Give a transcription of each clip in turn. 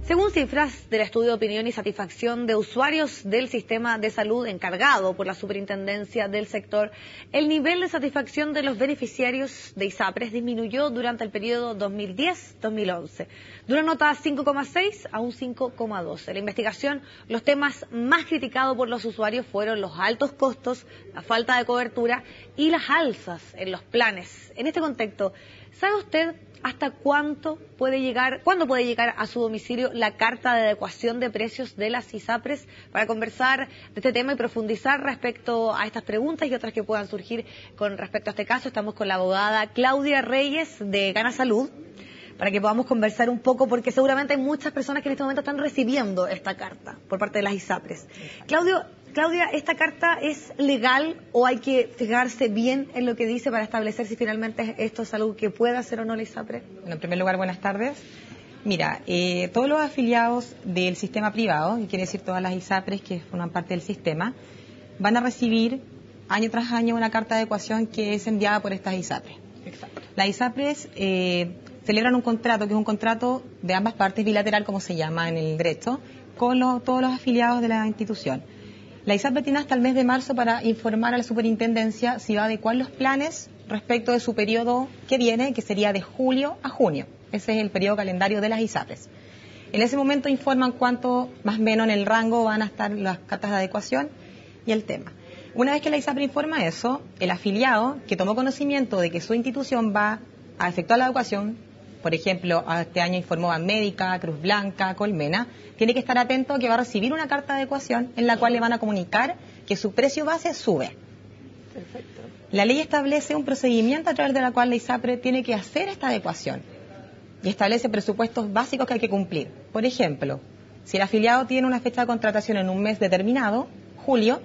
Según cifras del estudio de opinión y satisfacción de usuarios del sistema de salud encargado por la Superintendencia del sector, el nivel de satisfacción de los beneficiarios de ISAPRES disminuyó durante el periodo 2010-2011, de una nota 5,6 a un 5,12. En la investigación, los temas más criticados por los usuarios fueron los altos costos, la falta de cobertura y las alzas en los planes. En este contexto, ¿sabe usted hasta cuándo puede llegar a su domicilio la carta de adecuación de precios de las ISAPRES? Para conversar de este tema y profundizar respecto a estas preguntas y otras que puedan surgir con respecto a este caso, estamos con la abogada Claudia Reyes de Gana Salud, para que podamos conversar un poco, porque seguramente hay muchas personas que en este momento están recibiendo esta carta por parte de las ISAPRES. Claudia, ¿esta carta es legal o hay que fijarse bien en lo que dice para establecer si finalmente esto es algo que puede hacer o no la ISAPRE? Bueno, en primer lugar, buenas tardes. Mira, todos los afiliados del sistema privado, y quiere decir todas las ISAPRES que forman parte del sistema, van a recibir año tras año una carta de adecuación que es enviada por estas ISAPRES. Exacto. Las ISAPRES celebran un contrato, que es un contrato de ambas partes, bilateral como se llama en el derecho, con todos los afiliados de la institución. La ISAPRE tiene hasta el mes de marzo para informar a la superintendencia si va a adecuar los planes respecto de su periodo que viene, que sería de julio a junio. Ese es el periodo calendario de las ISAPRES. En ese momento informan cuánto más o menos en el rango van a estar las cartas de adecuación y el tema. Una vez que la ISAPRE informa eso, el afiliado que tomó conocimiento de que su institución va a efectuar la adecuación, por ejemplo, este año informó Banmédica, Cruz Blanca, Colmena, tiene que estar atento a que va a recibir una carta de adecuación en la cual le van a comunicar que su precio base sube. Perfecto. La ley establece un procedimiento a través de la cual la ISAPRE tiene que hacer esta adecuación y establece presupuestos básicos que hay que cumplir. Por ejemplo, si el afiliado tiene una fecha de contratación en un mes determinado, julio,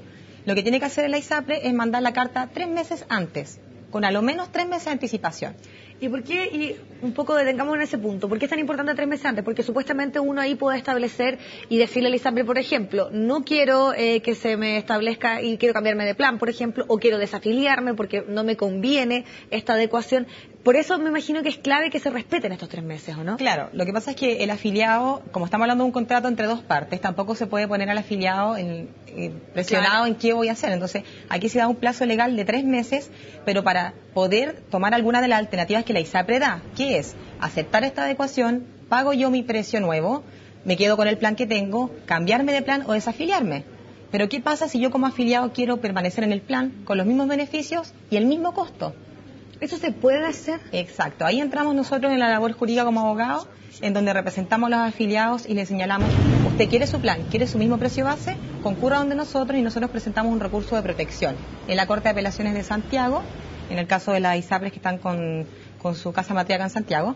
lo que tiene que hacer la ISAPRE es mandar la carta 3 meses antes, con a lo menos 3 meses de anticipación. ¿Y por qué? Y un poco detengamos en ese punto. ¿Por qué es tan importante 3 meses antes? Porque supuestamente uno ahí puede establecer y decirle al ISAPRE, por ejemplo, no quiero que se me establezca y quiero cambiarme de plan, por ejemplo, o quiero desafiliarme porque no me conviene esta adecuación. Por eso me imagino que es clave que se respeten estos 3 meses, ¿o no? Claro, lo que pasa es que el afiliado, como estamos hablando de un contrato entre dos partes, tampoco se puede poner al afiliado presionado en qué voy a hacer. Entonces, aquí se da un plazo legal de 3 meses, pero para poder tomar alguna de las alternativas que la ISAPRE da, que es aceptar esta adecuación, pago yo mi precio nuevo, me quedo con el plan que tengo, cambiarme de plan o desafiliarme. Pero ¿qué pasa si yo como afiliado quiero permanecer en el plan con los mismos beneficios y el mismo costo? ¿Eso se puede hacer? Exacto, ahí entramos nosotros en la labor jurídica como abogados, en donde representamos a los afiliados y les señalamos, usted quiere su plan, quiere su mismo precio base, concurra donde nosotros y nosotros presentamos un recurso de protección en la Corte de Apelaciones de Santiago, en el caso de las ISAPRES que están con su casa matriarca en Santiago,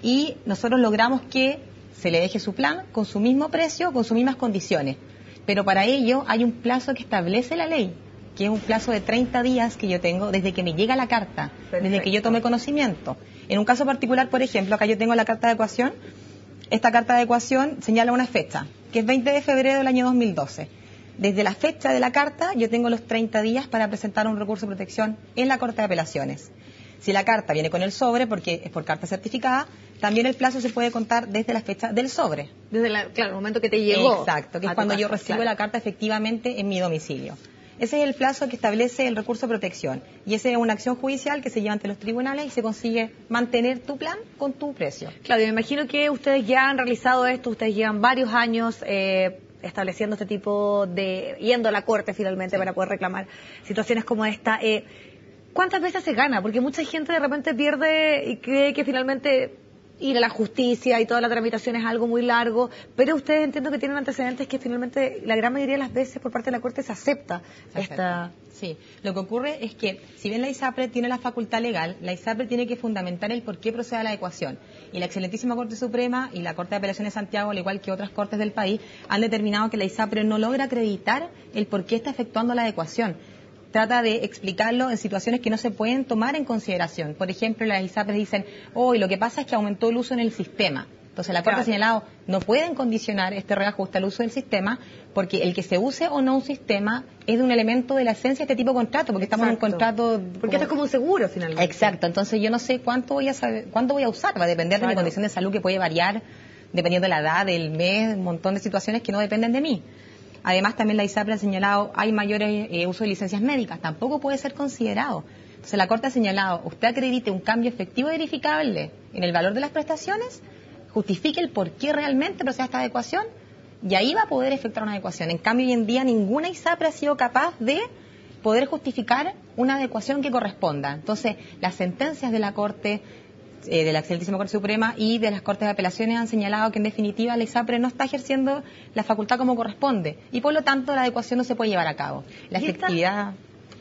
y nosotros logramos que se le deje su plan con su mismo precio, con sus mismas condiciones. Pero para ello hay un plazo que establece la ley, que es un plazo de 30 días que yo tengo desde que me llega la carta, desde que yo tomé conocimiento. En un caso particular, por ejemplo, acá yo tengo la carta de adecuación. Esta carta de adecuación señala una fecha, que es 20 de febrero del año 2012. Desde la fecha de la carta, yo tengo los 30 días para presentar un recurso de protección en la Corte de Apelaciones. Si la carta viene con el sobre, porque es por carta certificada, también el plazo se puede contar desde la fecha del sobre. Desde el momento que te llegó. Exacto, que es cuando yo recibo la carta efectivamente en mi domicilio. Ese es el plazo que establece el recurso de protección. Y esa es una acción judicial que se lleva ante los tribunales y se consigue mantener tu plan con tu precio. Claudia, me imagino que ustedes ya han realizado esto, ustedes llevan varios años estableciendo este tipo de... yendo a la corte finalmente para poder reclamar situaciones como esta. ¿Cuántas veces se gana? Porque mucha gente de repente pierde y cree que finalmente ir a la justicia y toda la tramitación es algo muy largo, pero ustedes entiendo que tienen antecedentes que finalmente la gran mayoría de las veces por parte de la Corte se acepta esta... Sí, lo que ocurre es que si bien la ISAPRE tiene la facultad legal, la ISAPRE tiene que fundamentar el por qué procede a la adecuación. Y la excelentísima Corte Suprema y la Corte de Apelaciones de Santiago, al igual que otras cortes del país, han determinado que la ISAPRE no logra acreditar el por qué está efectuando la adecuación. Trata de explicarlo en situaciones que no se pueden tomar en consideración. Por ejemplo, las ISAPRES dicen, y lo que pasa es que aumentó el uso en el sistema. Entonces, la Corte ha señalado, no pueden condicionar este reajuste al uso del sistema, porque el que se use o no un sistema es de un elemento de la esencia de este tipo de contrato, porque estamos en un contrato... Porque esto es como un seguro, finalmente. Exacto, entonces yo no sé cuánto voy a usar, va a depender de mi condición de salud, que puede variar dependiendo de la edad, del mes, un montón de situaciones que no dependen de mí. Además, también la ISAPRE ha señalado, hay mayores uso de licencias médicas, tampoco puede ser considerado. Entonces, la Corte ha señalado, usted acredite un cambio efectivo y verificable en el valor de las prestaciones, justifique el por qué realmente procede esta adecuación, y ahí va a poder efectuar una adecuación. En cambio, hoy en día, ninguna ISAPRE ha sido capaz de poder justificar una adecuación que corresponda. Entonces, las sentencias de la Corte, de la Excelentísima Corte Suprema y de las Cortes de Apelaciones han señalado que en definitiva la ISAPRE no está ejerciendo la facultad como corresponde y por lo tanto la adecuación no se puede llevar a cabo. La efectividad...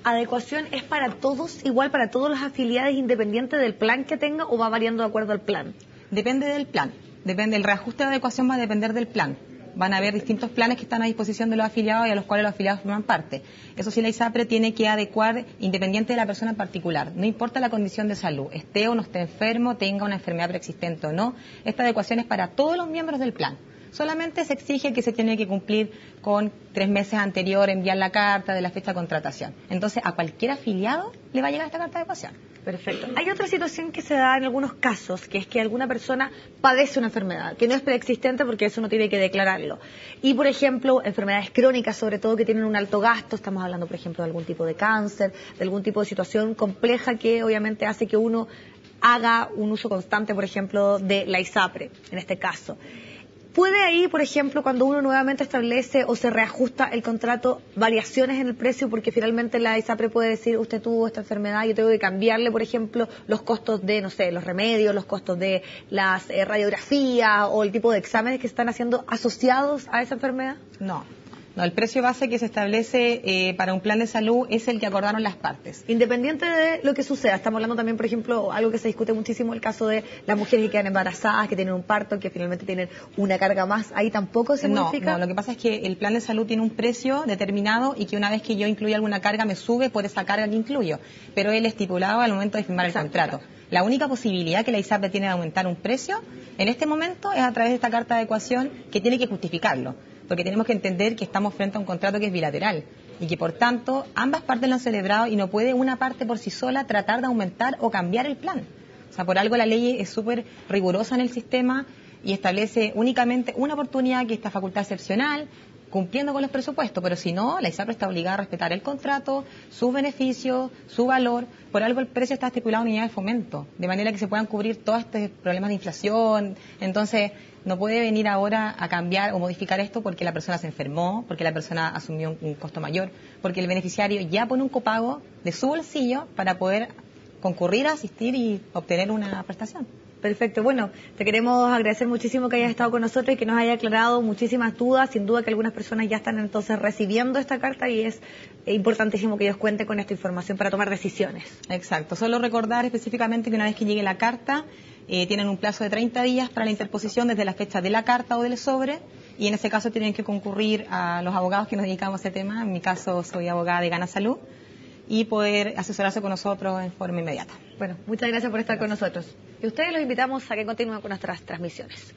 ¿Adecuación es para todos, igual para todas las afiliadas independiente del plan que tenga o va variando de acuerdo al plan? Depende del plan. Depende, el reajuste de adecuación va a depender del plan. Van a haber distintos planes que están a disposición de los afiliados y a los cuales los afiliados forman parte. Eso sí, la ISAPRE tiene que adecuar independiente de la persona en particular. No importa la condición de salud, esté o no esté enfermo, tenga una enfermedad preexistente o no. Esta adecuación es para todos los miembros del plan. Solamente se exige que se tiene que cumplir con 3 meses anterior enviar la carta de la fecha de contratación. Entonces, a cualquier afiliado le va a llegar esta carta de adecuación. Perfecto. Hay otra situación que se da en algunos casos, que es que alguna persona padece una enfermedad, que no es preexistente porque eso no tiene que declararlo. Y, por ejemplo, enfermedades crónicas, sobre todo, que tienen un alto gasto, estamos hablando, por ejemplo, de algún tipo de cáncer, de algún tipo de situación compleja que obviamente hace que uno haga un uso constante, por ejemplo, de la ISAPRE, en este caso. ¿Puede ahí, por ejemplo, cuando uno nuevamente establece o se reajusta el contrato, variaciones en el precio? Porque finalmente la ISAPRE puede decir, usted tuvo esta enfermedad, yo tengo que cambiarle, por ejemplo, los costos de, no sé, los remedios, los costos de las radiografías o el tipo de exámenes que están haciendo asociados a esa enfermedad. No, el precio base que se establece para un plan de salud es el que acordaron las partes. Independiente de lo que suceda, estamos hablando también, por ejemplo, algo que se discute muchísimo, el caso de las mujeres que quedan embarazadas, que tienen un parto, que finalmente tienen una carga más, ahí tampoco se modifica. No, lo que pasa es que el plan de salud tiene un precio determinado y que una vez que yo incluya alguna carga me sube por esa carga que incluyo, pero él es estipulado al momento de firmar el contrato. La única posibilidad que la ISAPRE tiene de aumentar un precio en este momento es a través de esta carta de adecuación que tiene que justificarlo. Porque tenemos que entender que estamos frente a un contrato que es bilateral y que, por tanto, ambas partes lo han celebrado y no puede una parte por sí sola tratar de aumentar o cambiar el plan. O sea, por algo la ley es súper rigurosa en el sistema y establece únicamente una oportunidad, que es esta facultad excepcional, cumpliendo con los presupuestos, pero si no, la ISAPRE está obligada a respetar el contrato, sus beneficios, su valor. Por algo el precio está estipulado en unidad de fomento, de manera que se puedan cubrir todos estos problemas de inflación. Entonces, no puede venir ahora a cambiar o modificar esto porque la persona se enfermó, porque la persona asumió un costo mayor, porque el beneficiario ya pone un copago de su bolsillo para poder concurrir a asistir y obtener una prestación. Perfecto. Bueno, te queremos agradecer muchísimo que hayas estado con nosotros y que nos haya aclarado muchísimas dudas. Sin duda que algunas personas ya están entonces recibiendo esta carta y es importantísimo que ellos cuenten con esta información para tomar decisiones. Exacto. Solo recordar específicamente que una vez que llegue la carta, tienen un plazo de 30 días para la interposición desde la fecha de la carta o del sobre, y en ese caso tienen que concurrir a los abogados que nos dedicamos a este tema. En mi caso soy abogada de Gana Salud, y poder asesorarse con nosotros en forma inmediata. Bueno, muchas gracias por estar con nosotros. Y ustedes los invitamos a que continúen con nuestras transmisiones.